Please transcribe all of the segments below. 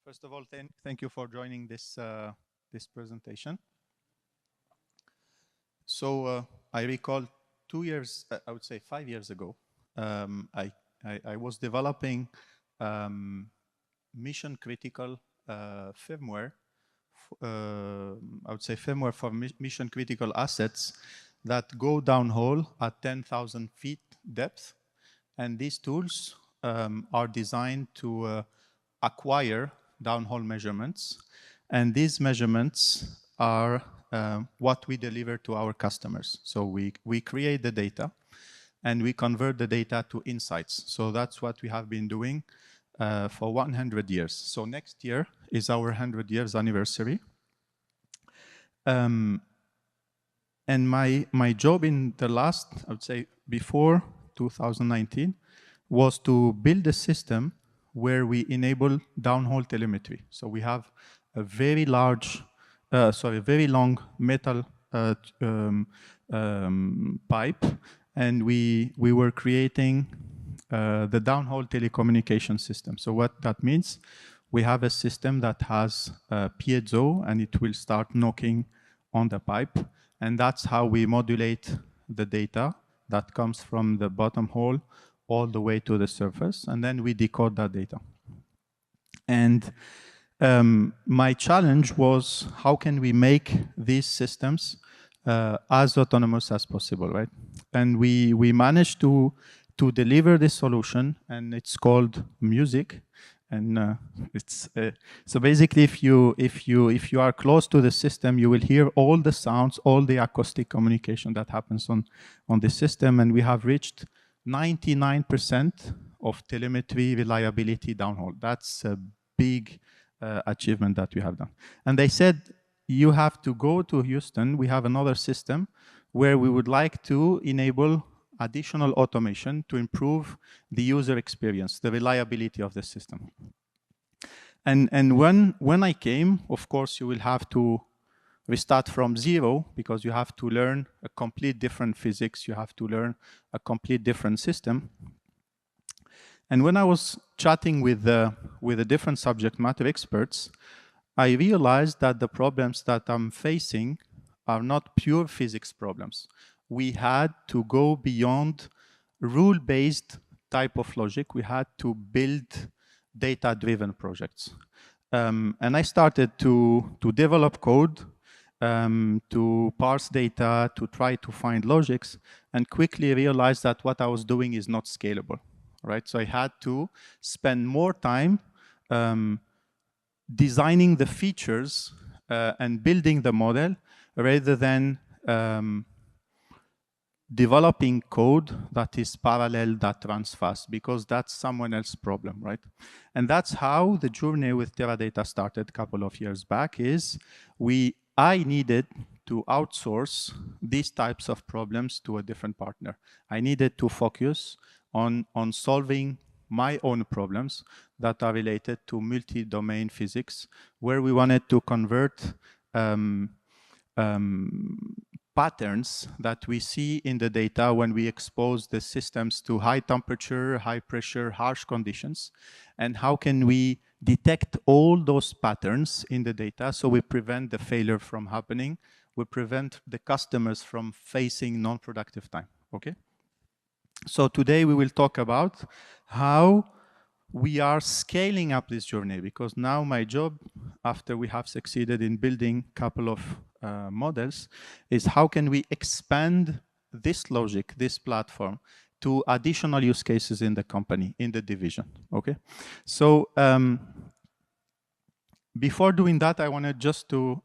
First of all, thank you for joining this this presentation. So I recall 2 years, I would say 5 years ago, I was developing mission critical firmware. I would say firmware for mission critical assets that go downhole at 10,000 feet depth, and these tools are designed to acquire downhole measurements, and these measurements are what we deliver to our customers. So we create the data and we convert the data to insights. So that's what we have been doing for 100 years. So next year is our 100 years anniversary. And my job in the last, I would say before 2019, was to build a system where we enable downhole telemetry. So we have a very large, very long metal pipe, and we were creating the downhole telecommunication system. So what that means, we have a system that has a piezo, and it will start knocking on the pipe, and that's how we modulate the data that comes from the bottom hole all the way to the surface, and then we decode that data. And my challenge was, how can we make these systems as autonomous as possible, right? And we managed to deliver this solution, and it's called Music. And it's so basically, if you are close to the system, you will hear all the sounds, all the acoustic communication that happens on the system, and we have reached 99% of telemetry reliability downhole. That's a big achievement that we have done. And they said, you have to go to Houston. We have another system where we would like to enable additional automation to improve the user experience, the reliability of the system. And when I came, of course, you will have to restart from zero, because you have to learn a complete different physics. You have to learn a complete different system. And when I was chatting with the different subject matter experts, I realized that the problems that I'm facing are not pure physics problems. We had to go beyond rule-based type of logic. We had to build data-driven projects. And I started to develop code, to parse data, to try to find logics, and quickly realized that what I was doing is not scalable, right? So I had to spend more time designing the features and building the model, rather than developing code that is parallel, that runs fast, because that's someone else's problem, right? And that's how the journey with Teradata started a couple of years back. I needed to outsource these types of problems to a different partner. I needed to focus on solving my own problems that are related to multi-domain physics, where we wanted to convert patterns that we see in the data when we expose the systems to high temperature, high pressure, harsh conditions. And how can we detect all those patterns in the data so we prevent the failure from happening, we prevent the customers from facing non-productive time, okay? So today we will talk about how we are scaling up this journey, because now my job, after we have succeeded in building a couple of models, is how can we expand this logic, this platform, to additional use cases in the company, in the division, okay? So before doing that, I wanted just to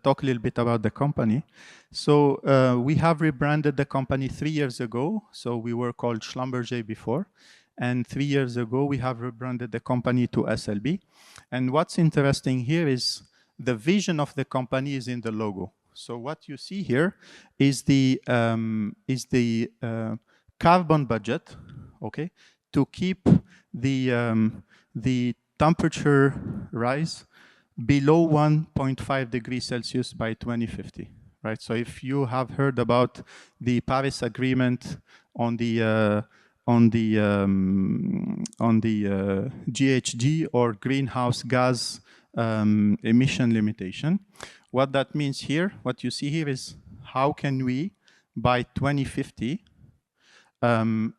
talk a little bit about the company. So we have rebranded the company 3 years ago. So we were called Schlumberger before. And 3 years ago, we have rebranded the company to SLB. And what's interesting here is the vision of the company is in the logo. So what you see here is the carbon budget, okay, to keep the temperature rise below 1.5 degrees Celsius by 2050, right? So if you have heard about the Paris Agreement on on the GHG or greenhouse gas emission limitation. What that means here, what you see here is how can we, by 2050,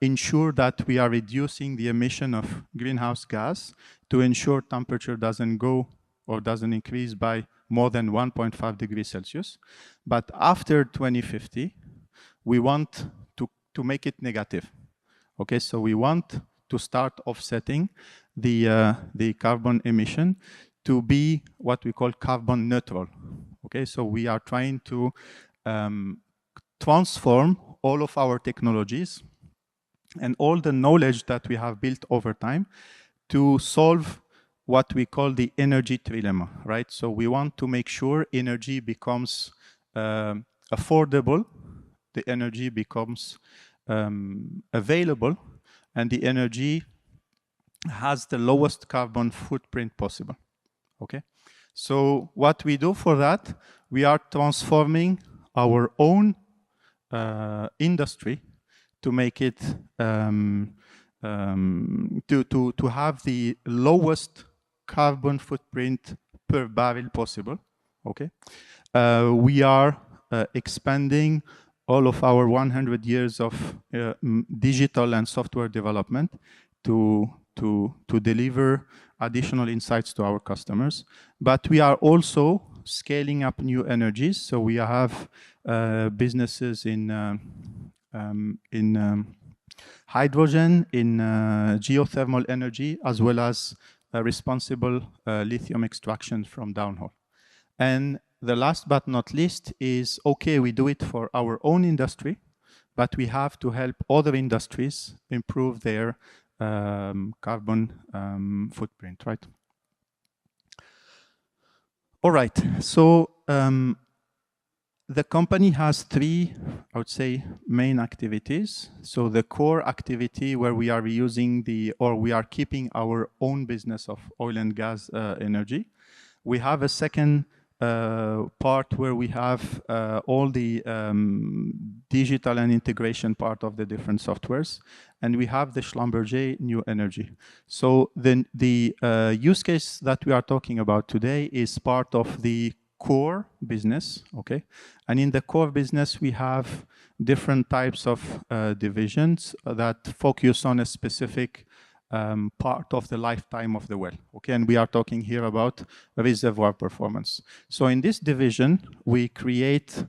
ensure that we are reducing the emission of greenhouse gas to ensure temperature doesn't go or doesn't increase by more than 1.5 degrees Celsius. But after 2050, we want to make it negative. Okay, so we want to start offsetting the carbon emission to be what we call carbon neutral. Okay, so we are trying to transform all of our technologies and all the knowledge that we have built over time to solve what we call the energy trilemma, right? So we want to make sure energy becomes affordable, the energy becomes available, and the energy has the lowest carbon footprint possible, okay? So what we do for that, we are transforming our own industry to make it, to have the lowest carbon footprint per barrel possible, okay? We are expanding all of our 100 years of digital and software development to deliver additional insights to our customers. But we are also scaling up new energies. So we have businesses in hydrogen, in geothermal energy, as well as responsible lithium extraction from downhole. And the last but not least is, okay, we do it for our own industry, but we have to help other industries improve their carbon footprint, right? All right, so the company has three, I would say, main activities. So the core activity where we are reusing we are keeping our own business of oil and gas energy. We have a second part where we have all the digital and integration part of the different softwares, and we have the Schlumberger New Energy. So the use case that we are talking about today is part of the core business, okay? And in the core business, we have different types of divisions that focus on a specific part of the lifetime of the well, okay? And we are talking here about reservoir performance. So in this division, we create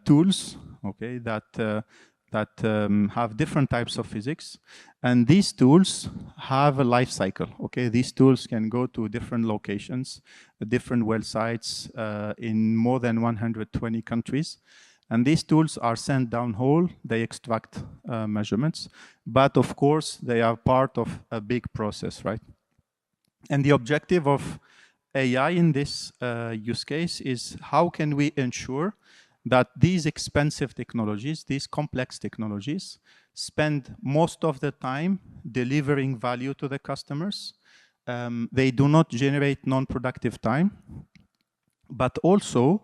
tools, okay, that have different types of physics. And these tools have a life cycle, okay? These tools can go to different locations, different well sites in more than 120 countries. And these tools are sent downhole, they extract measurements, but of course they are part of a big process, right? And the objective of AI in this use case is how can we ensure that these expensive technologies, these complex technologies, spend most of the time delivering value to the customers. They do not generate non-productive time, but also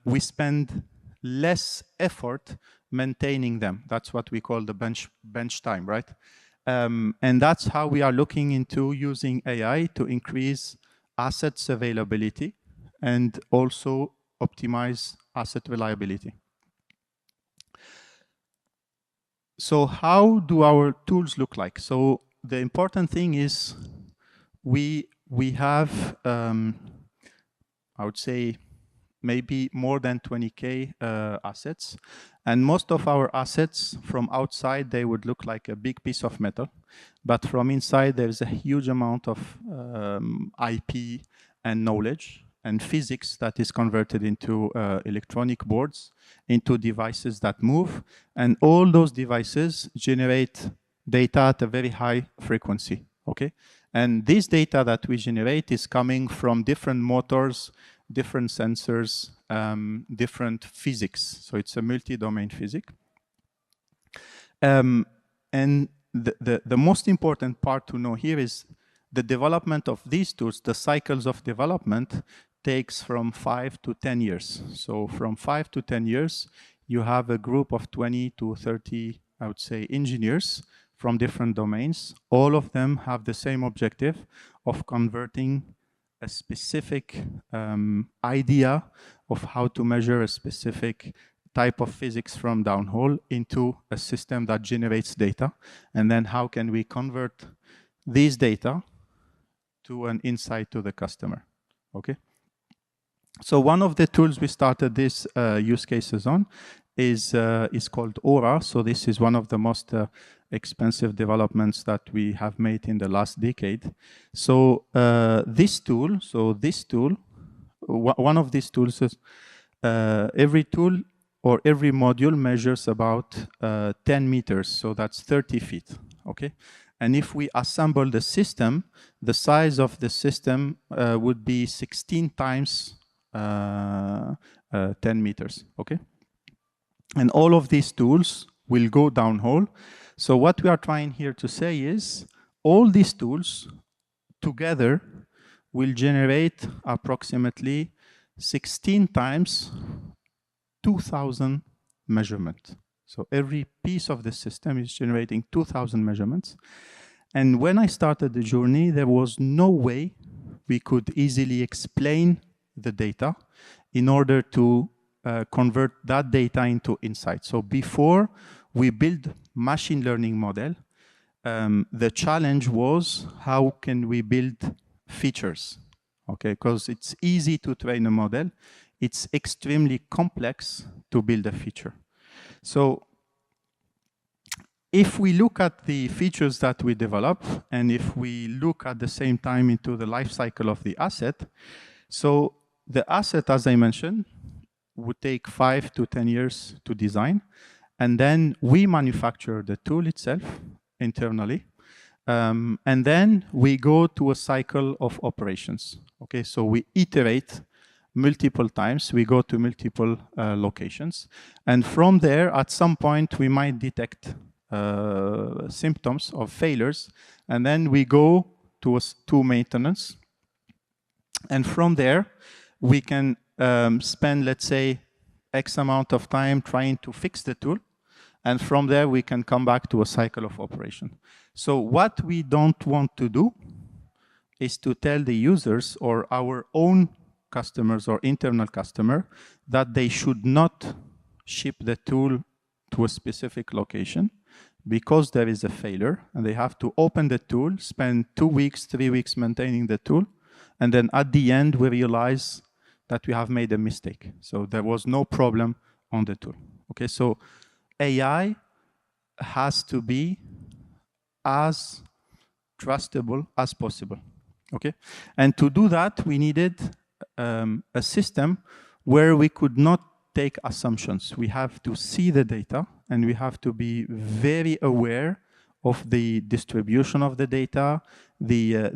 we spend less effort maintaining them. That's what we call the bench time, right? And that's how we are looking into using AI to increase assets availability and also optimize asset reliability. So how do our tools look like? So the important thing is we have, I would say, maybe more than 20K assets. And most of our assets from outside, they would look like a big piece of metal. But from inside, there's a huge amount of IP and knowledge and physics that is converted into electronic boards, into devices that move. And all those devices generate data at a very high frequency, okay? And this data that we generate is coming from different motors, different sensors, different physics. So it's a multi-domain physics. And the most important part to know here is the development of these tools, the cycles of development takes from 5 to 10 years. So from 5 to 10 years, you have a group of 20 to 30 I would say, engineers from different domains. All of them have the same objective of converting a specific idea of how to measure a specific type of physics from downhole into a system that generates data. And then how can we convert these data to an insight to the customer, okay? So one of the tools we started this use cases on is called Aura. So this is one of the most expensive developments that we have made in the last decade. So this tool, one of these tools is every tool or every module measures about 10 meters. So that's 30 feet, okay? And if we assemble the system, the size of the system would be 16 times 10 meters, okay? And all of these tools will go downhole. So what we are trying here to say is all these tools together will generate approximately 16 times 2,000 measurements. So every piece of the system is generating 2,000 measurements. And when I started the journey, there was no way we could easily explain the data in order to convert that data into insights. So before we build machine learning model, the challenge was how can we build features, okay? Because it's easy to train a model. It's extremely complex to build a feature. So if we look at the features that we develop, and if we look at the same time into the life cycle of the asset, so the asset, as I mentioned, would take 5 to 10 years to design. And then we manufacture the tool itself internally. And then we go to a cycle of operations. Okay, so we iterate multiple times. We go to multiple locations. And from there, at some point, we might detect symptoms of failures. And then we go to maintenance. And from there, we can spend, let's say, X amount of time trying to fix the tool. And from there, we can come back to a cycle of operation. So what we don't want to do is to tell the users or our own customers or internal customer that they should not ship the tool to a specific location because there is a failure, and they have to open the tool, spend 2 weeks, 3 weeks maintaining the tool, and then at the end, we realize that we have made a mistake. So there was no problem on the tool. Okay, so AI has to be as trustable as possible. Okay, and to do that, we needed a system where we could not take assumptions. We have to see the data, and we have to be very aware of the distribution of the data, the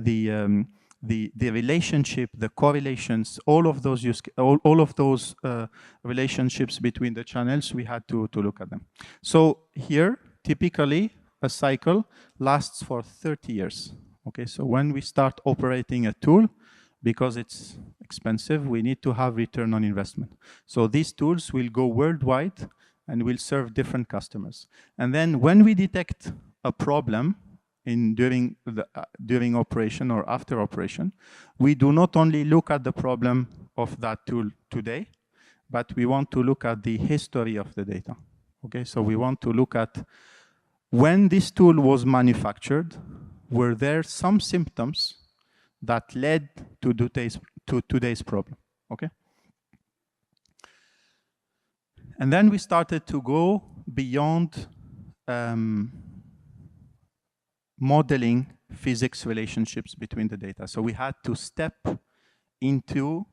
relationship, the correlations, all of those relationships between the channels. We had to look at them. So here, typically, a cycle lasts for 30 years. Okay, so when we start operating a tool, because it's expensive, we need to have return on investment. So these tools will go worldwide and will serve different customers. And then when we detect a problem during operation or after operation, we do not only look at the problem of that tool today, but we want to look at the history of the data. Okay, so we want to look at when this tool was manufactured, were there some symptoms that led to today's problem, okay? And then we started to go beyond modeling physics relationships between the data. So we had to step into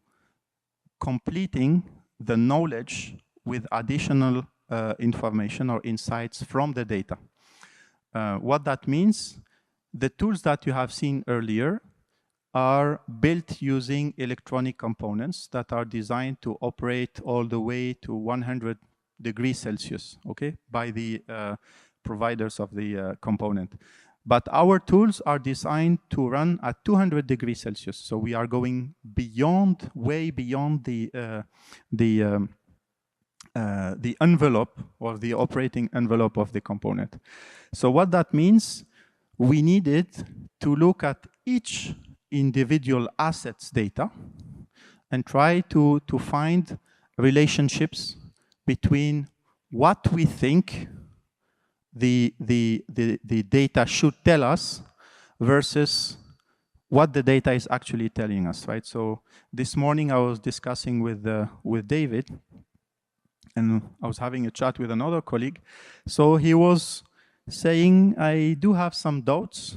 completing the knowledge with additional information or insights from the data. What that means, the tools that you have seen earlier are built using electronic components that are designed to operate all the way to 100 degrees Celsius, okay, by the providers of the component. But our tools are designed to run at 200 degrees Celsius. So we are going beyond, way beyond the the envelope or the operating envelope of the component. So what that means, we needed to look at each individual asset's data and try to find relationships between what we think the data should tell us versus what the data is actually telling us, right? So this morning I was discussing with David, and I was having a chat with another colleague. So he was saying, I do have some doubts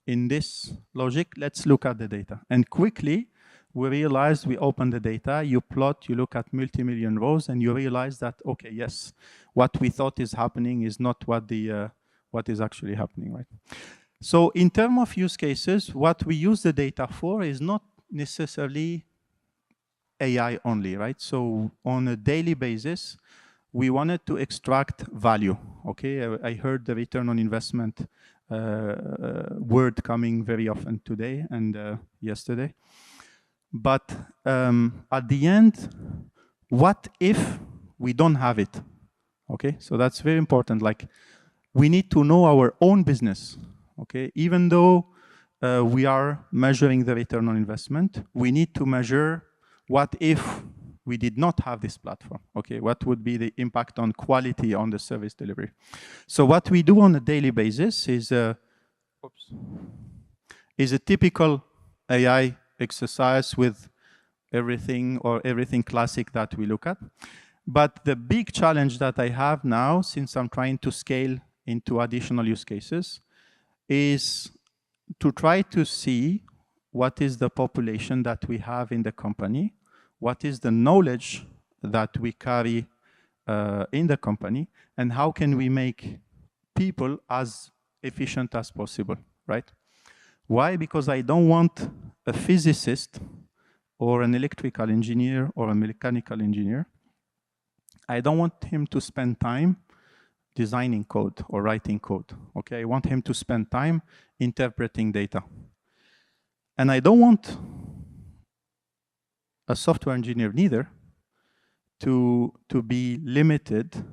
in this logic. Let's look at the data. And quickly, we realized, we open the data, you plot, you look at multi-million rows, and you realize that, okay, yes, what we thought is happening is not what is actually happening, right? So in terms of use cases, what we use the data for is not necessarily AI only, right? So on a daily basis, we wanted to extract value, okay? I heard the return on investment word coming very often today and yesterday. But at the end, what if we don't have it, okay? So that's very important. Like, we need to know our own business, okay? Even though we are measuring the return on investment, we need to measure what if we did not have this platform, okay? What would be the impact on quality on the service delivery? So what we do on a daily basis is a typical AI exercise with everything classic that we look at. But the big challenge that I have now, since I'm trying to scale into additional use cases, is to try to see what is the population that we have in the company, what is the knowledge that we carry in the company, and how can we make people as efficient as possible, right? Why? Because I don't want a physicist or an electrical engineer or a mechanical engineer. I don't want him to spend time designing code or writing code, okay? I want him to spend time interpreting data. And I don't want a software engineer neither to be limited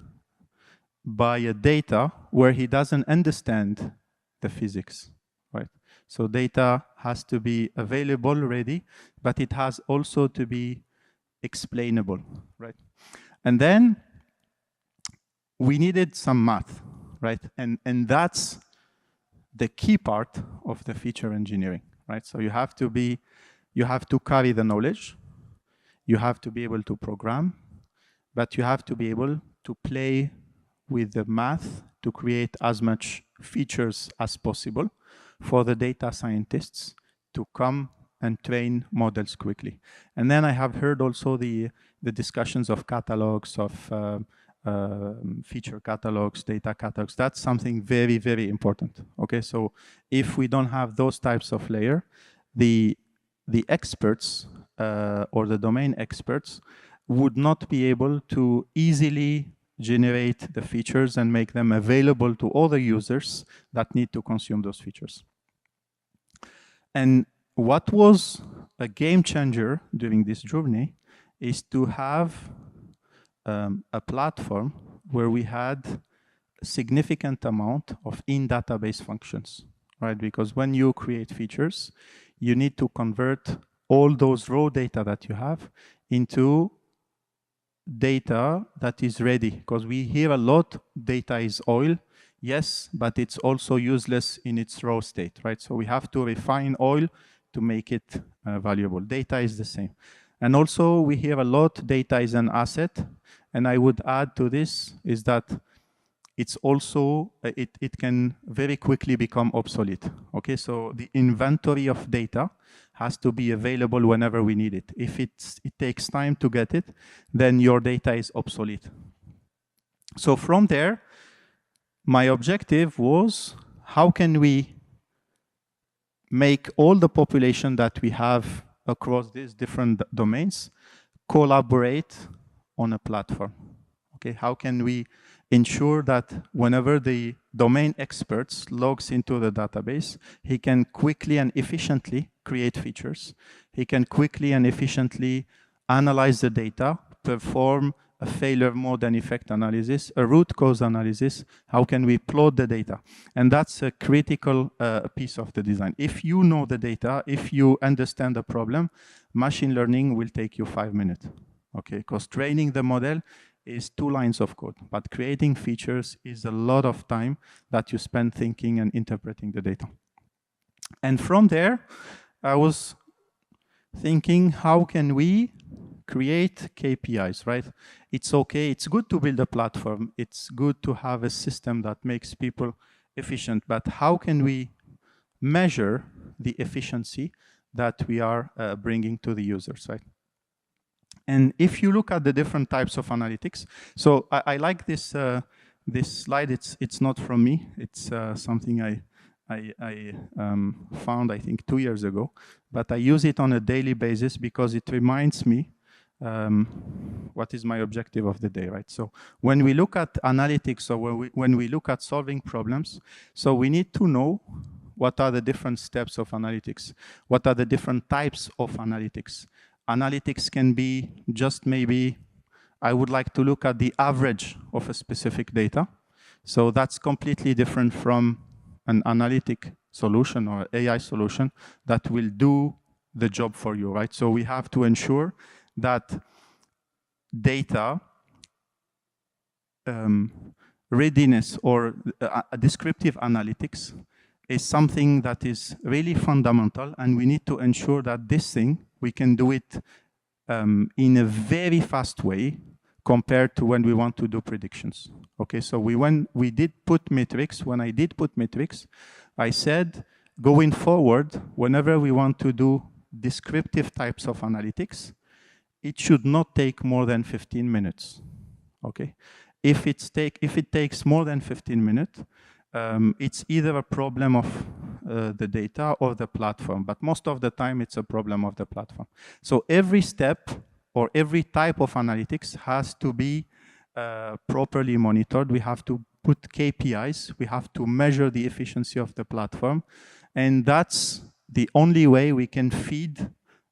by a data where he doesn't understand the physics, right? So data has to be available, ready, but it has also to be explainable, right? And then we needed some math, right? And that's the key part of the feature engineering, right? So you have to carry the knowledge, you have to be able to program, but you have to be able to play with the math to create as much features as possible for the data scientists to come and train models quickly. And then I have heard also the discussions of catalogs, of feature catalogs, data catalogs. That's something very, very important. Okay, so if we don't have those types of layer, the experts or the domain experts would not be able to easily generate the features and make them available to other users that need to consume those features. And what was a game changer during this journey is to have a platform where we had a significant amount of in-database functions, right? Because when you create features, you need to convert all those raw data that you have into data that is ready. Because we hear a lot, data is oil. Yes, but it's also useless in its raw state, right? So we have to refine oil to make it valuable. Data is the same. And also we hear a lot, data is an asset. And I would add to this is that it's also, it can very quickly become obsolete. Okay, so the inventory of data has to be available whenever we need it. If it takes time to get it, then your data is obsolete. So from there, my objective was, how can we make all the population that we have across these different domains collaborate on a platform? Okay, how can we ensure that whenever the domain experts logs into the database, he can quickly and efficiently create features. He can quickly and efficiently analyze the data, perform a failure mode and effect analysis, a root cause analysis, how can we plot the data? And that's a critical piece of the design. If you know the data, if you understand the problem, machine learning will take you 5 minutes, okay? Because training the model is 2 lines of code, but creating features is a lot of time that you spend thinking and interpreting the data. And from there, I was thinking, how can we create KPIs, right? It's okay, it's good to build a platform, it's good to have a system that makes people efficient, but how can we measure the efficiency that we are bringing to the users, right? And if you look at the different types of analytics, so I like this this slide. It's not from me. It's something I found, I think, 2 years ago. But I use it on a daily basis because it reminds me what is my objective of the day, right? So when we look at analytics, or when we look at solving problems, so we need to know what are the different steps of analytics, what are the different types of analytics. Analytics can be just maybe, I would like to look at the average of a specific data. So that's completely different from an analytic solution or AI solution that will do the job for you, right? So we have to ensure that data readiness or descriptive analytics is something that is really fundamental, and we need to ensure that this thing, we can do it in a very fast way compared to when we want to do predictions. Okay, so when I did put metrics, I said, going forward, whenever we want to do descriptive types of analytics, it should not take more than 15 minutes, okay? If it takes more than 15 minutes, it's either a problem of the data or the platform, but most of the time it's a problem of the platform. So every step or every type of analytics has to be properly monitored. We have to put KPIs, we have to measure the efficiency of the platform, and that's the only way we can feed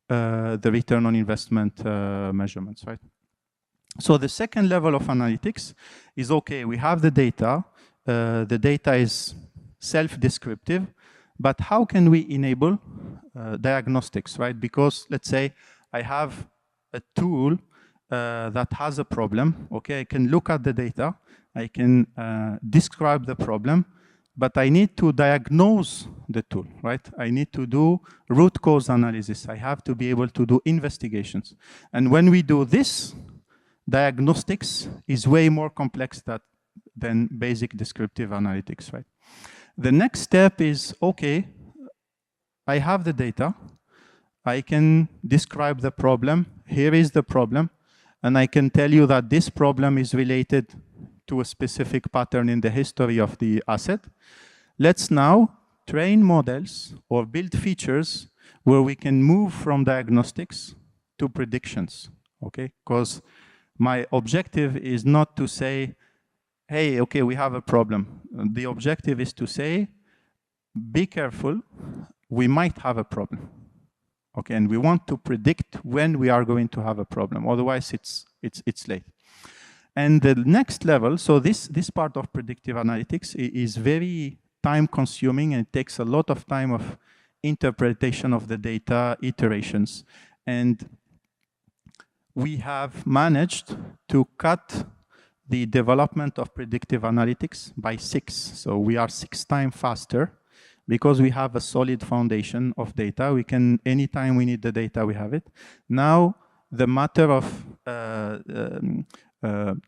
the return on investment measurements, right? So the second level of analytics is, okay, we have the data is self-descriptive, but how can we enable diagnostics, right? Because let's say I have a tool that has a problem, okay, I can look at the data, I can describe the problem, but I need to diagnose the tool, right? I need to do root cause analysis. I have to be able to do investigations. And when we do this, diagnostics is way more complex than basic descriptive analytics, right? The next step is, okay, I have the data, I can describe the problem, here is the problem, and I can tell you that this problem is related to a specific pattern in the history of the asset. Let's now train models or build features where we can move from diagnostics to predictions, okay? Because my objective is not to say, hey, okay, we have a problem. The objective is to say, be careful, we might have a problem. Okay, and we want to predict when we are going to have a problem. Otherwise, it's late. And the next level, so this part of predictive analytics is very time-consuming, and it takes a lot of time of interpretation of the data, iterations. And we have managed to cut the development of predictive analytics by 6. So we are 6 times faster because we have a solid foundation of data. We can, anytime we need the data, we have it. Now, the matter of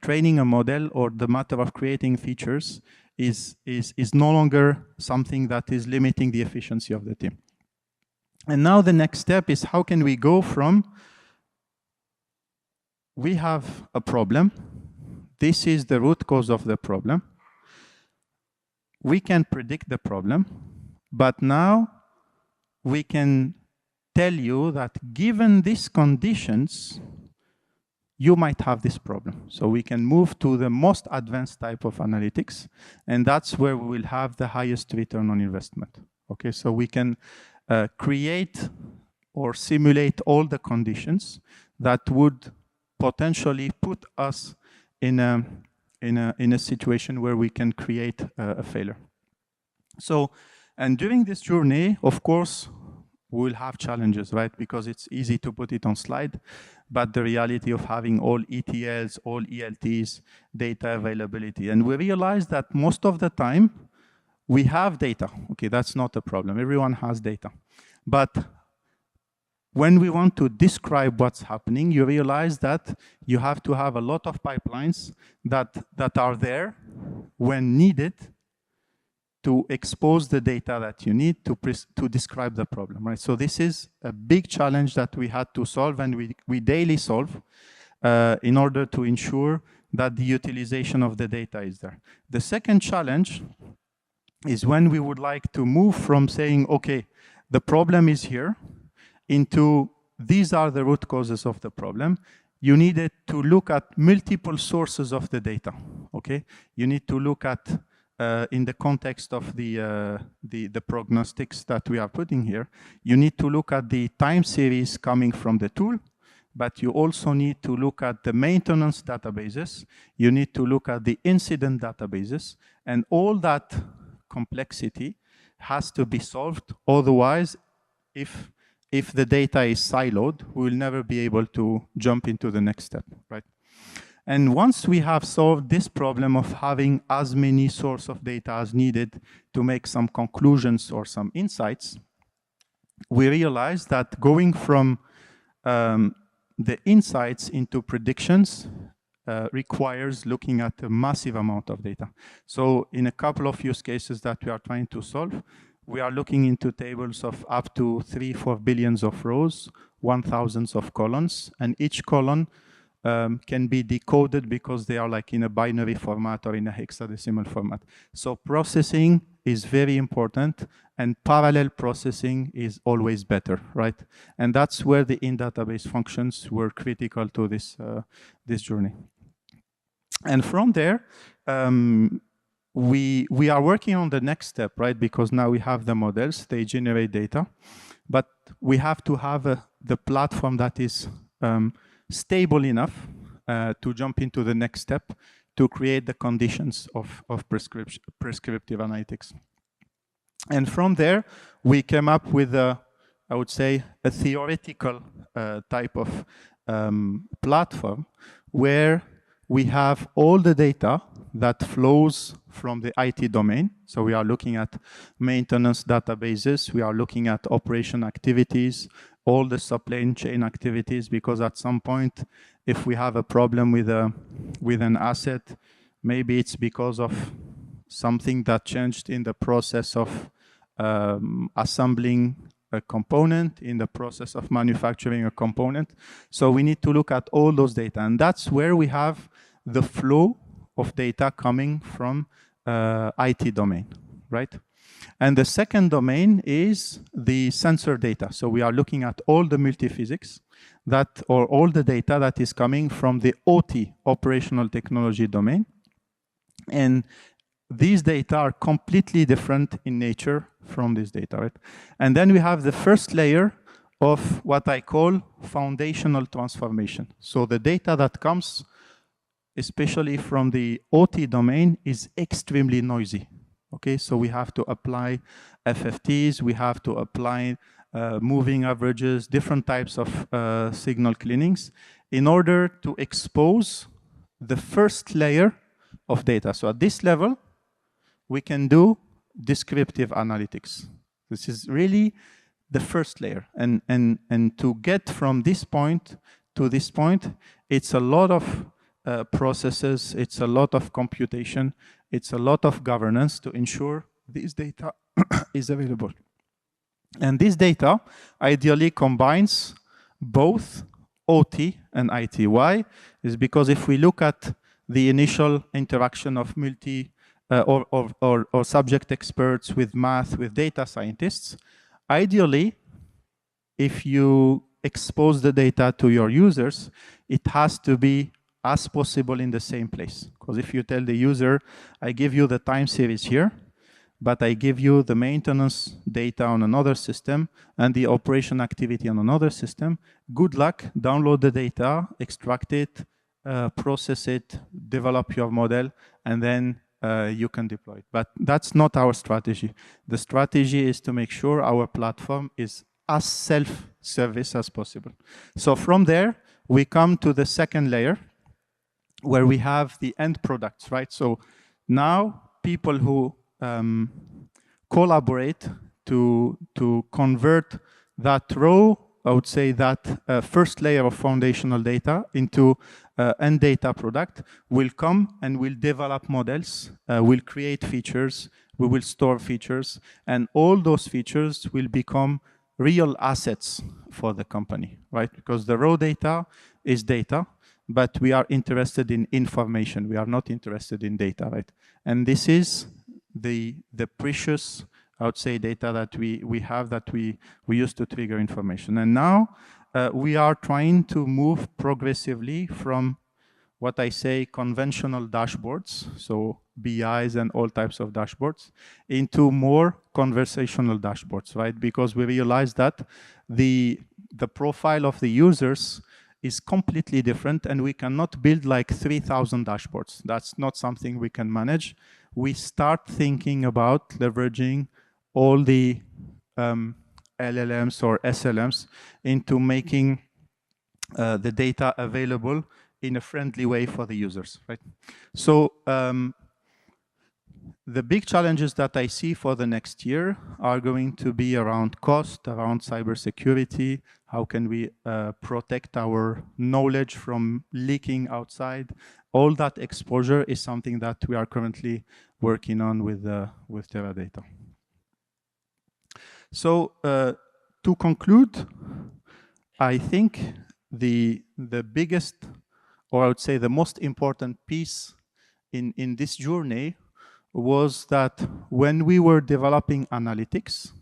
training a model or the matter of creating features is no longer something that is limiting the efficiency of the team. And now the next step is, how can we go from, we have a problem, this is the root cause of the problem, we can predict the problem, but now we can tell you that given these conditions, you might have this problem. So we can move to the most advanced type of analytics, and that's where we will have the highest return on investment. Okay, so we can create or simulate all the conditions that would potentially put us in a situation where we can create a failure. So, and during this journey, of course, we'll have challenges, right? Because it's easy to put it on slide, but the reality of having all ETLs, all ELTs, data availability. And we realize that most of the time, we have data. Okay, that's not a problem. Everyone has data. But when we want to describe what's happening, you realize that you have to have a lot of pipelines that are there when needed to expose the data that you need to describe the problem, right? So this is a big challenge that we had to solve, and we daily solve in order to ensure that the utilization of the data is there. The second challenge is when we would like to move from saying, okay, the problem is here, into these are the root causes of the problem. You needed to look at multiple sources of the data, okay? You need to look at in the context of the prognostics that we are putting here, you need to look at the time series coming from the tool, but you also need to look at the maintenance databases. You need to look at the incident databases, and all that complexity has to be solved. Otherwise, if the data is siloed, we will never be able to jump into the next step, right? And once we have solved this problem of having as many sources of data as needed to make some conclusions or some insights, we realize that going from the insights into predictions requires looking at a massive amount of data. So in a couple of use cases that we are trying to solve, we are looking into tables of up to 3-4 billions of rows, 1,000 of columns, and each column can be decoded because they are like in a binary format or in a hexadecimal format. So processing is very important, and parallel processing is always better, right? And that's where the in-database functions were critical to this journey. And from there, we are working on the next step, right? Because now we have the models, they generate data, but we have to have the platform that is stable enough to jump into the next step to create the conditions of prescriptive analytics. And from there, we came up with I would say, a theoretical type of platform where we have all the data that flows from the IT domain. So we are looking at maintenance databases, we are looking at operation activities, all the supply chain activities, because at some point, if we have a problem with an asset, maybe it's because of something that changed in the process of assembling a component, in the process of manufacturing a component. So we need to look at all those data, and that's where we have the flow of data coming from IT domain, right? And the second domain is the sensor data. So we are looking at all the multiphysics or all the data that is coming from the OT, operational technology domain. And these data are completely different in nature from this data, right? And then we have the first layer of what I call foundational transformation. So the data that comes, especially from the OT domain, is extremely noisy. Okay, so we have to apply FFTs, we have to apply moving averages, different types of signal cleanings in order to expose the first layer of data. So at this level, we can do descriptive analytics. This is really the first layer. And to get from this point to this point, it's a lot of processes, it's a lot of computation, it's a lot of governance to ensure this data is available. And this data ideally combines both OT and IT. Why? Is because if we look at the initial interaction of or subject experts with math, with data scientists, ideally, if you expose the data to your users, it has to be as possible in the same place. Because if you tell the user, I give you the time series here, but I give you the maintenance data on another system and the operation activity on another system. Good luck, download the data, extract it, process it, develop your model, and then you can deploy it. But that's not our strategy. The strategy is to make sure our platform is as self-service as possible. So from there, we come to the second layer, where we have the end products, right? So now people who collaborate to convert that raw, I would say that first layer of foundational data into end data product will come and will develop models, will create features, we will store features, and all those features will become real assets for the company, right? Because the raw data is data, but we are interested in information. We are not interested in data, right? And this is the precious, I would say, data that we have, that we use to trigger information. And now we are trying to move progressively from what I say conventional dashboards, so BIs and all types of dashboards, into more conversational dashboards, right? Because we realize that the profile of the users is completely different, and we cannot build like 3,000 dashboards. That's not something we can manage. We start thinking about leveraging all the LLMs or SLMs into making the data available in a friendly way for the users, right? So the big challenges that I see for the next year are going to be around cost, around cybersecurity. How can we protect our knowledge from leaking outside? All that exposure is something that we are currently working on with Teradata. So to conclude, I think the biggest, or I would say the most important piece in this journey was that when we were developing analytics,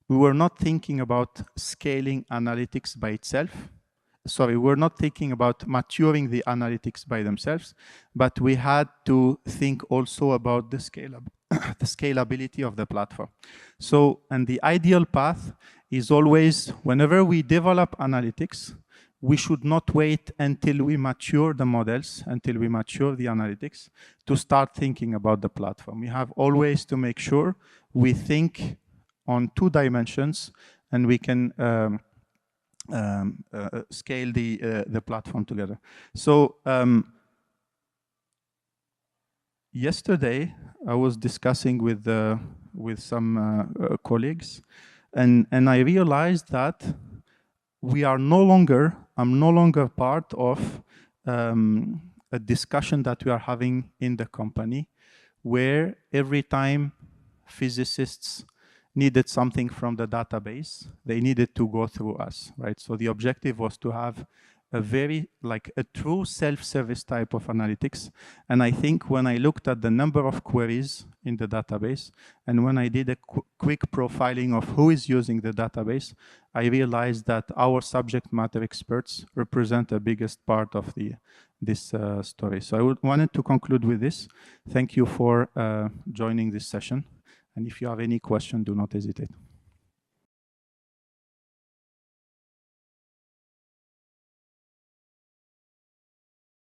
we were not thinking about scaling analytics by itself. Sorry, we're not thinking about maturing the analytics by themselves, but we had to think also about the scalability of the platform. So, and the ideal path is always, whenever we develop analytics, we should not wait until we mature the models, until we mature the analytics, to start thinking about the platform. We have always to make sure we think on 2 dimensions, and we can scale the platform together. So yesterday, I was discussing with some colleagues, and I realized that I'm no longer part of a discussion that we are having in the company, where every time physicists needed something from the database, they needed to go through us, right? So the objective was to have a true self-service type of analytics. And I think when I looked at the number of queries in the database, and when I did a quick profiling of who is using the database, I realized that our subject matter experts represent the biggest part of this story. So I wanted to conclude with this. Thank you for joining this session. And if you have any question, do not hesitate.